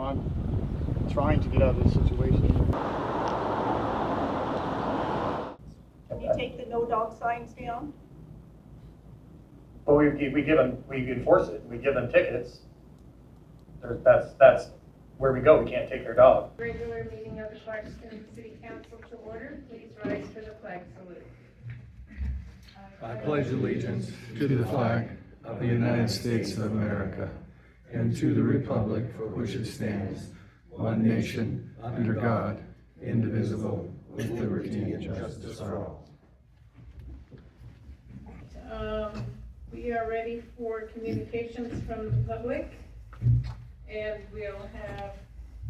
I'm trying to get out of this situation. Can you take the no dog signs down? Well, we enforce it, we give them tickets. That's where we go, we can't take their dog. Regular meeting of the Clarkston City Council to order. Please rise for the flag salute. I pledge allegiance to the flag of the United States of America and to the republic for which it stands, one nation, under God, indivisible, with liberty and justice for all. We are ready for communications from the public, and we'll have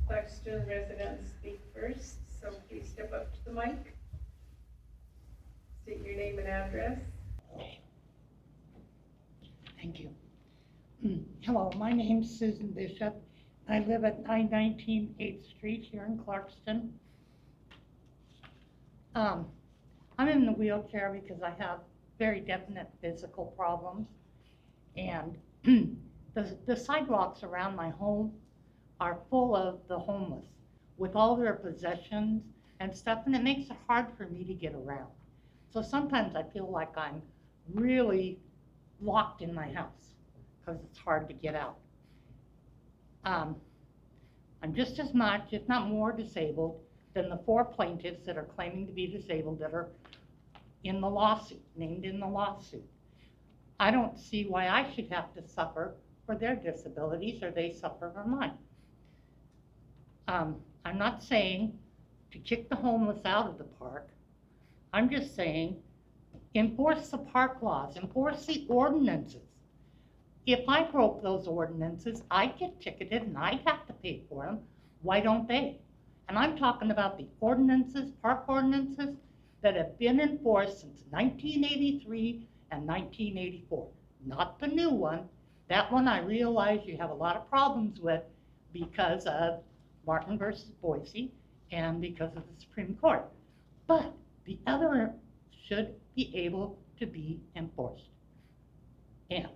Clarkston residents speak first, so please step up to the mic. State your name and address. Thank you. Hello, my name's Susan Bishop. I live at 919 8th Street here in Clarkston. I'm in the wheelchair because I have very definite physical problems, and the sidewalks around my home are full of the homeless with all their possessions and stuff, and it makes it hard for me to get around. So sometimes I feel like I'm really locked in my house because it's hard to get out. I'm just as much, if not more, disabled than the 4 plaintiffs that are claiming to be disabled that are in the lawsuit, named in the lawsuit. I don't see why I should have to suffer for their disabilities or they suffer for mine. I'm not saying to kick the homeless out of the park. I'm just saying enforce the park laws, enforce the ordinances. If I broke those ordinances, I'd get ticketed and I'd have to pay for them. Why don't they? And I'm talking about the ordinances, park ordinances, that have been enforced since 1983 and 1984. Not the new one. That one I realize you have a lot of problems with because of Martin versus Boise and because of the Supreme Court. But the other should be able to be enforced. And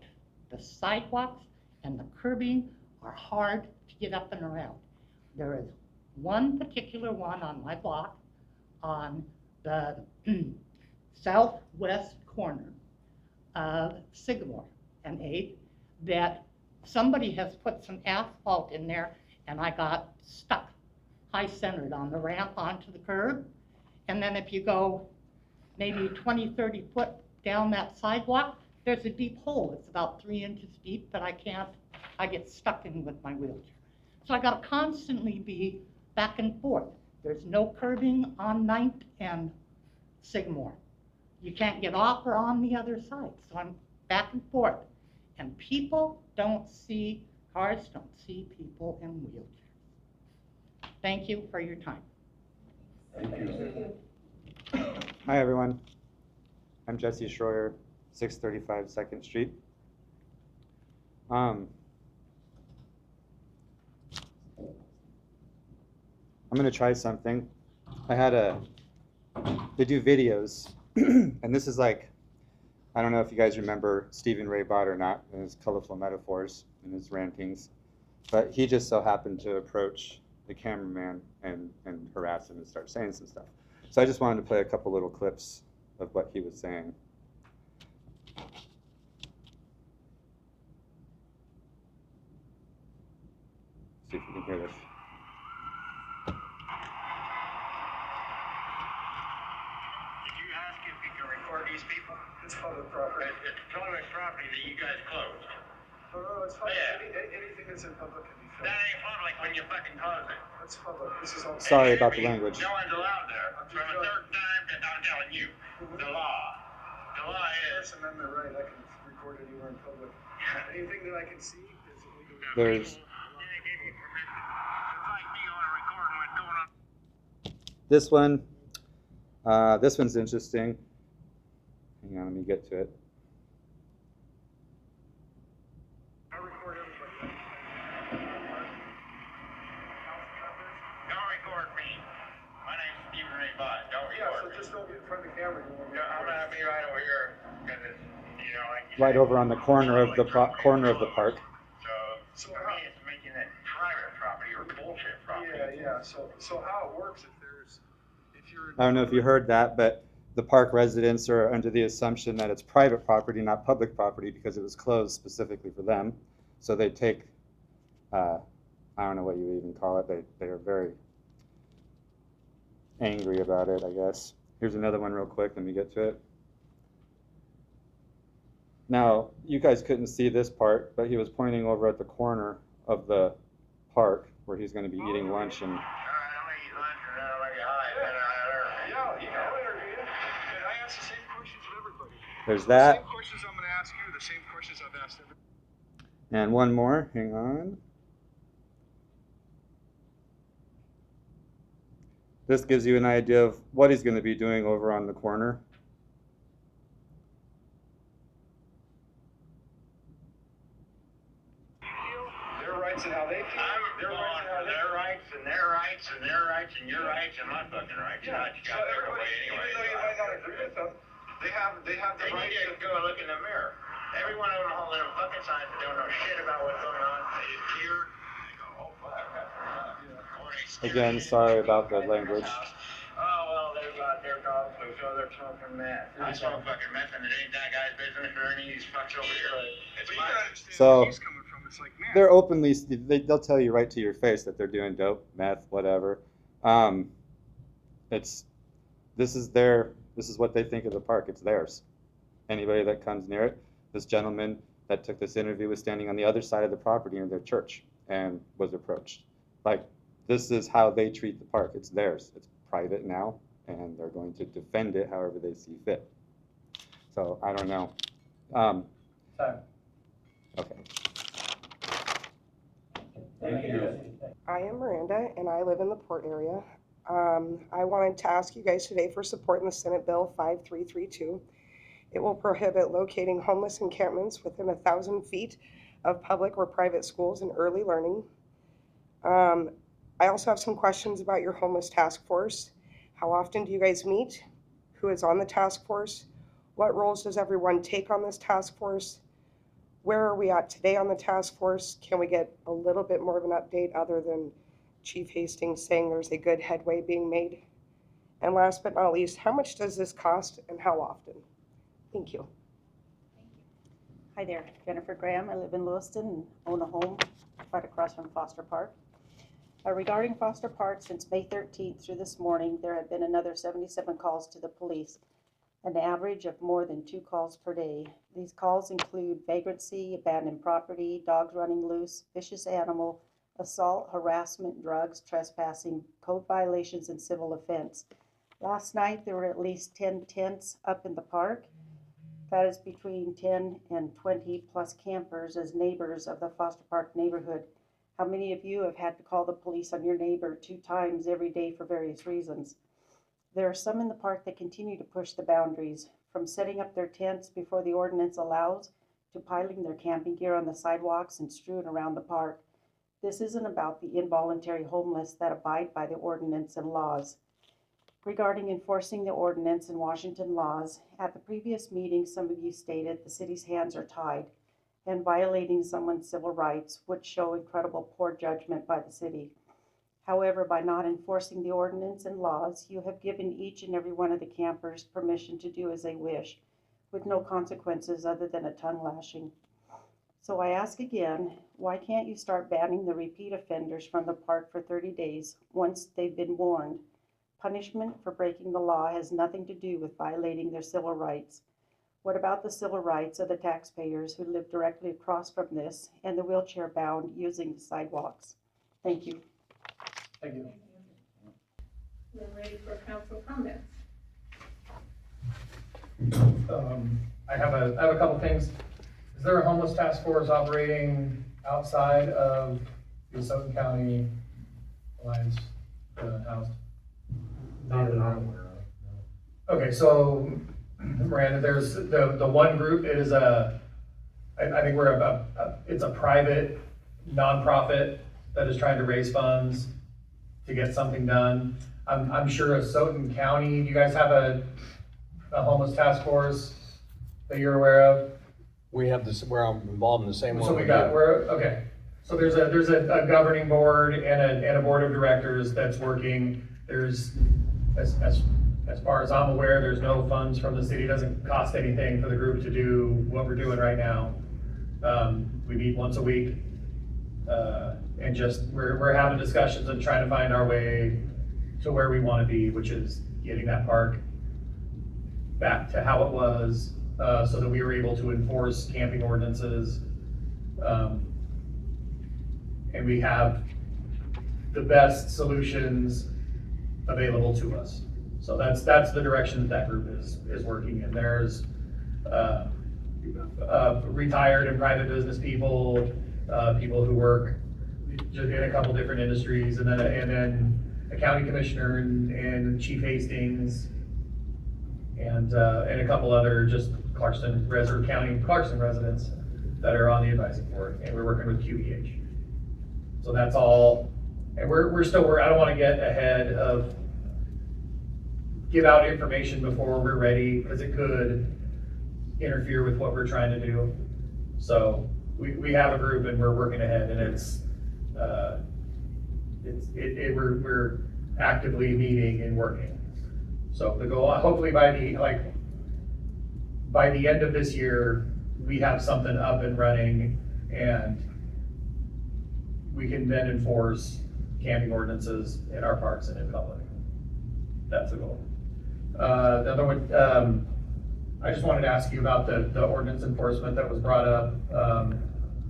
the sidewalks and the curbing are hard to get up and around. There is one particular one on my block on the southwest corner of Sycamore and 8th that somebody has put some asphalt in there, and I got stuck high-centered on the ramp onto the curb. And then if you go maybe 20, 30 foot down that sidewalk, there's a deep hole. It's about 3 inches deep that I get stuck in with my wheelchair. So I gotta constantly be back and forth. There's no curbing on 9th and Sycamore. You can't get off or on the other side. So I'm back and forth. And people don't see, cars don't see people in wheelchairs. Thank you for your time. Thank you. Hi everyone, I'm Jesse Schroyer, 635 2nd Street. I'm going to try something. They do videos, and this is like, I don't know if you guys remember Stephen Ray Bott or not, and his colorful metaphors and his rantings, but he just so happened to approach the cameraman and harass him and start saying some stuff. So I just wanted to play a couple little clips of what he was saying. See if you can hear this. These people? It's public property. It's public property that you guys closed. Oh, it's fine. Yeah. Anything that's in public can be filmed. That ain't public when you fucking close it. That's public. This is all. Sorry about the language. No one's allowed there. From a third time, that I'm telling you. The law. The law is. First Amendment right. I can record anywhere in public. Anything that I can see is illegal. There's They gave you permission. It's like me on a recording what's going on. this one. This one's interesting. Hang on, let me get to it. I record everybody. Don't record me. My name's Stephen Ray Bott. Don't Yeah, record so me. just don't get in front of the camera. You won't Yeah, I'm gonna be right over here because it's, you know, like you Right said, over on the corner of the park. So for me, it's making it private property or Yeah, so how it works if you're. I don't know if you heard that, but the park residents are under the assumption that it's private property, not public property, because it was closed specifically for them. So they take, I don't know what you even call it, they are very angry about it, I guess. Here's another one real quick, let me get to it. Now, you guys couldn't see this part, but he was pointing over at the corner of the park where he's going to be eating lunch. And All right, I'm gonna eat lunch and then I'm gonna get high. And then Yeah, I'll interview you. And I ask the same questions of everybody. there's The that. same questions I'm gonna ask you, the same questions I've asked everybody. And one more, hang on. This gives you an idea of what he's going to be doing over on the corner. Their rights and how they feel. I'm going for their rights and their rights and their rights and your rights and my fucking rights. Yeah, Not you so got their everybody, way anyway. even though you might not agree with them, they have the They right need to go look in the mirror. Every one of them holding them fucking signs that don't know shit about what's going on. They just hear, they go, oh fuck. Or they scare Again, the shit sorry out of about the people in language. house. Oh, well, they've got their dog food, so they're smoking meth. I smoke fucking meth and it ain't that guy's business or any of these fucks over here. It's But you mine. gotta understand So, where he's coming from. It's like, man. They're openly, they'll tell you right to your face that they're doing dope, meth, whatever. This is what they think of the park. It's theirs. Anybody that comes near it, this gentleman that took this interview was standing on the other side of the property in their church and was approached. Like, this is how they treat the park. It's theirs. It's private now, and they're going to defend it however they see fit. So, I don't know. Time. Okay. Thank you. I am Miranda, and I live in the Port area. I wanted to ask you guys today for support in the Senate Bill 5332. It will prohibit locating homeless encampments within 1,000 feet of public or private schools and early learning. I also have some questions about your homeless task force. How often do you guys meet? Who is on the task force? What roles does everyone take on this task force? Where are we at today on the task force? Can we get a little bit more of an update other than Chief Hastings saying there's a good headway being made? And last but not least, how much does this cost and how often? Thank you. Hi there, Jennifer Graham. I live in Lewiston and own a home right across from Foster Park. Regarding Foster Park, since May 13th through this morning, there have been another 77 calls to the police, an average of more than 2 calls per day. These calls include vagrancy, abandoned property, dogs running loose, vicious animal, assault, harassment, drugs, trespassing, code violations, and civil offense. Last night, there were at least 10 tents up in the park. That is between 10 and 20 plus campers as neighbors of the Foster Park neighborhood. How many of you have had to call the police on your neighbor 2 times every day for various reasons? There are some in the park that continue to push the boundaries, from setting up their tents before the ordinance allows to piling their camping gear on the sidewalks and strewing around the park. This isn't about the involuntary homeless that abide by the ordinance and laws. Regarding enforcing the ordinance and Washington laws, at the previous meeting, some of you stated the city's hands are tied, and violating someone's civil rights would show incredible poor judgment by the city. However, by not enforcing the ordinance and laws, you have given each and every one of the campers permission to do as they wish, with no consequences other than a tongue lashing. So I ask again, why can't you start banning the repeat offenders from the park for 30 days once they've been warned? Punishment for breaking the law has nothing to do with violating their civil rights. What about the civil rights of the taxpayers who live directly across from this and the wheelchair-bound using the sidewalks? Thank you. Thank you. We're ready for council comments. I have a couple things. Is there a homeless task force operating outside of the Soton County Alliance house? Not that I'm aware of, Okay, so Miranda, there's the one group. It is I think it's a private nonprofit that is trying to raise funds to get something done. I'm sure of Soton County, you guys have a homeless task force that you're aware of? we're involved in the same one. So we do. okay. So there's a governing board and a board of directors that's working. There's, as far as I'm aware, there's no funds from the city. It doesn't cost anything for the group to do what we're doing right now. We meet once a week, and just, we're having discussions and trying to find our way to where we want to be, which is getting that park back to how it was, so that we were able to enforce camping ordinances. And we have the best solutions available to us. So that's the direction that group is working in. There's retired and private business people, people who work just in a couple different industries, and then a county commissioner and Chief Hastings, and a couple other just Clarkston residents that are on the advisory board, and we're working with QEH. So that's all, and we're still, I don't want to get ahead of, give out information before we're ready, because it could interfere with what we're trying to do. So we have a group and we're working ahead, and we're actively meeting and working. So the goal, hopefully by the end of this year, we have something up and running, and we can then enforce camping ordinances in our parks and in public. That's the goal. The other one, I just wanted to ask you about the ordinance enforcement that was brought up,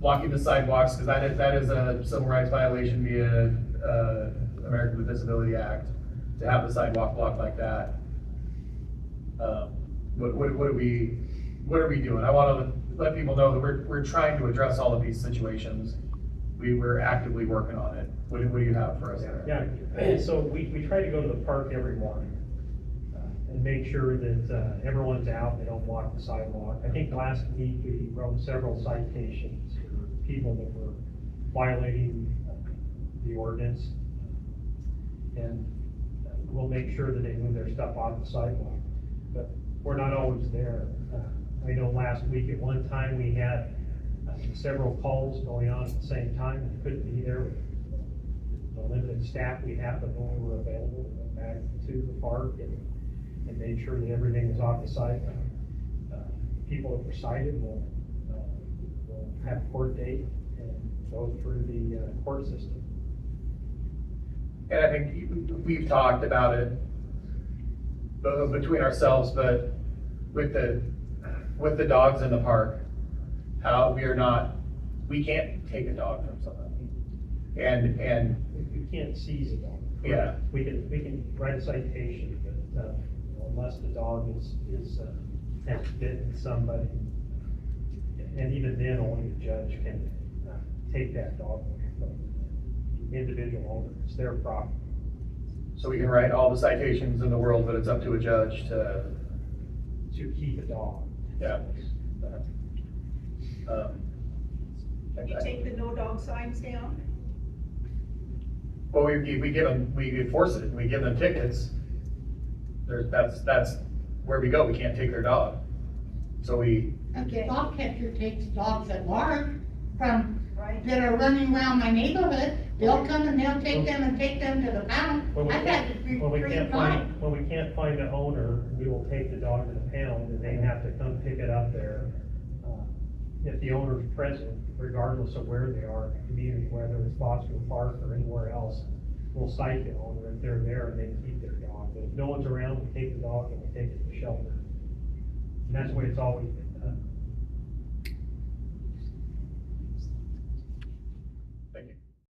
blocking the sidewalks, because that is a civil rights violation via American with Disability Act, to have the sidewalk blocked like that. What are we doing? I want to let people know that we're trying to address all of these situations. We're actively working on it. What do you have for us there? Yeah, so we try to go to the park every morning and make sure that everyone's out, they don't block the sidewalk. I think last week we wrote several citations for people that were violating the ordinance. And we'll make sure that they move their stuff off the sidewalk. But we're not always there. I know last week at one time we had several calls going on at the same time, and couldn't be there with the limited staff we have, but when we were available, we went back to the park and made sure that everything was off the site. People that were cited will have a court date and go through the court system. And I think we've talked about it between ourselves, but with the dogs in the park, how we can't take a dog from somebody. And We can't seize a dog. Yeah. We can write a citation, but unless the dog has bitten somebody, and even then, only the judge can take that dog away from the individual owner. It's their property. so we can write all the citations in the world, but it's up to a judge to keep a dog. Yeah. Can you take the no dog signs down? Well, we enforce it, we give them tickets. That's where we go, we can't take their dog. So we, And the dog catcher takes dogs at large from, Right. that are running around my neighborhood. They'll come and they'll take them and take them to the pound. When we I've had can't- to when we three can't times. find, when we can't find the owner, we will take the dog to the pound, and they have to come pick it up there. If the owner's present, regardless of where they are in the community, whether it's Foster Park or anywhere else, we'll cite the owner if they're there and they keep their dog. But if no one's around, we take the dog and we take it to the shelter. And that's the way it's always been done.